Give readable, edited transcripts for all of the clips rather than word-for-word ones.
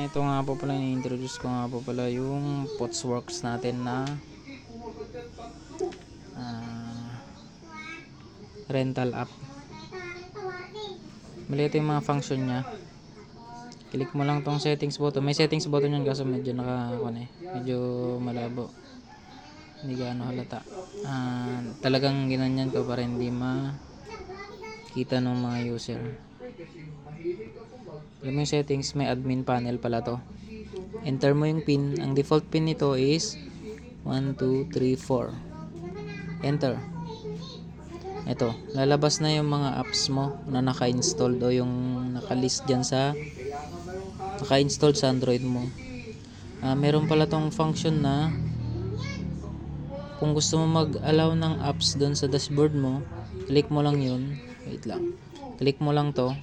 ito nga po pala, i-introduce ko nga po pala yung Potsworks natin na rental app. Mali ito yung mga function nya. Click mo lang tong settings button. May settings button yan kaso medyo medyo malabo. Hindi gaano halata. Talagang ginanyan ko para hindi makita ng mga user. Alam mo yung settings, may admin panel pala to. Enter mo yung pin. Ang default pin nito is 1, 2, 3, 4. Enter. Ito, lalabas na yung mga apps mo na naka-installed o yung naka-list dyan sa naka-installed sa Android mo. Meron pala tong function na kung gusto mo mag-allow ng apps doon sa dashboard mo, click mo lang yun. Wait lang. Click mo lang to.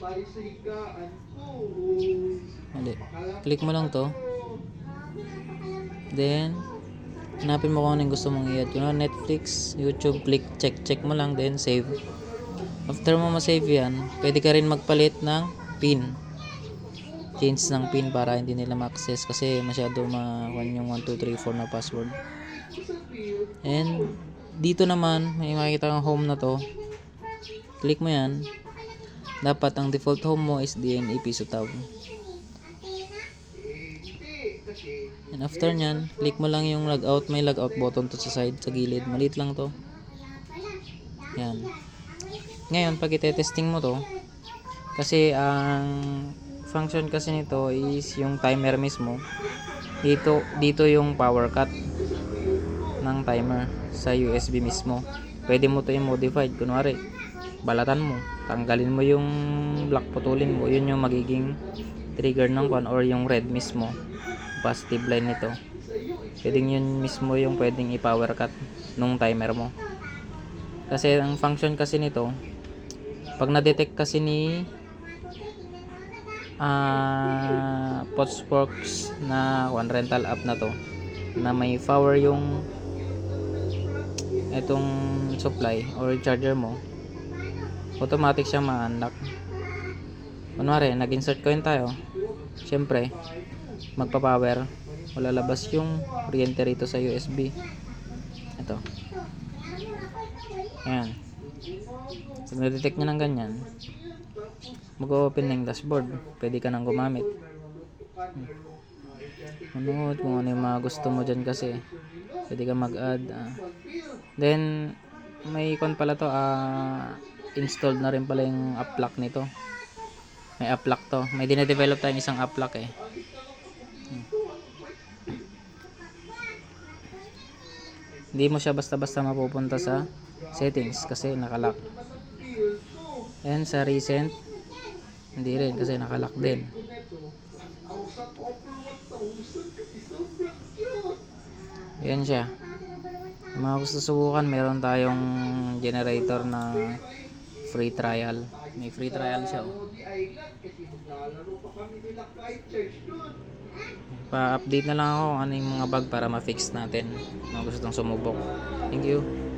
Click mo lang to. Then, hanapin mo kung ano yung gusto mong i-add. Kung Netflix, YouTube, click, check mo lang, then save. After mo ma-save yan, pwede ka rin magpalit ng PIN. Change ng PIN para hindi nila ma-access kasi masyado yung 1, 2, 3, 4 na password. And, dito naman, may makikita kang home na to. Click mo yan. Dapat ang default home mo is DNA Piso tab. And after nyan, click mo lang yung logout. May logout button to sa side, sa gilid. Maliit lang to. Yan. Ngayon, pag ite-testing mo to, kasi ang function kasi nito is yung timer mismo. Dito yung power cut ng timer sa USB mismo. Pwede mo to i-modified. Kunwari, balatan mo, tanggalin mo yung black, putulin mo, yun yung magiging trigger ng or yung red mismo, positive line nito. Pwedeng yun mismo yung pwedeng i-power cut nung timer mo. Kasi ang function kasi nito, pag na-detect kasi ni Potsworks na rental app na to, na may power yung itong supply or charger mo, automatic siya ma-unlock. Kunwari, nag-insert coin tayo, syempre magpa-power, lalabas yung kuryente rito sa USB. Ito. Ayan. Pag na-detect nyo ng ganyan, mag-open ng dashboard, pwede ka nang gumamit. Manood kung ano yung mga gusto mo dyan kasi pwede ka mag-add. Then may icon pala to, installed na rin pala yung app lock nito. May app lock to. May dine-develop tayong isang app lock eh. Hindi mo siya basta-basta mapupunta sa settings kasi nakalock. And sa recent, hindi rin kasi nakalock din. Yan siya. Kung mga gusto subukan, meron tayong generator na free trial. May free trial siya. Pa-update na lang ako ano yung mga bug para ma-fix natin. Mga gustong sumubok. Thank you.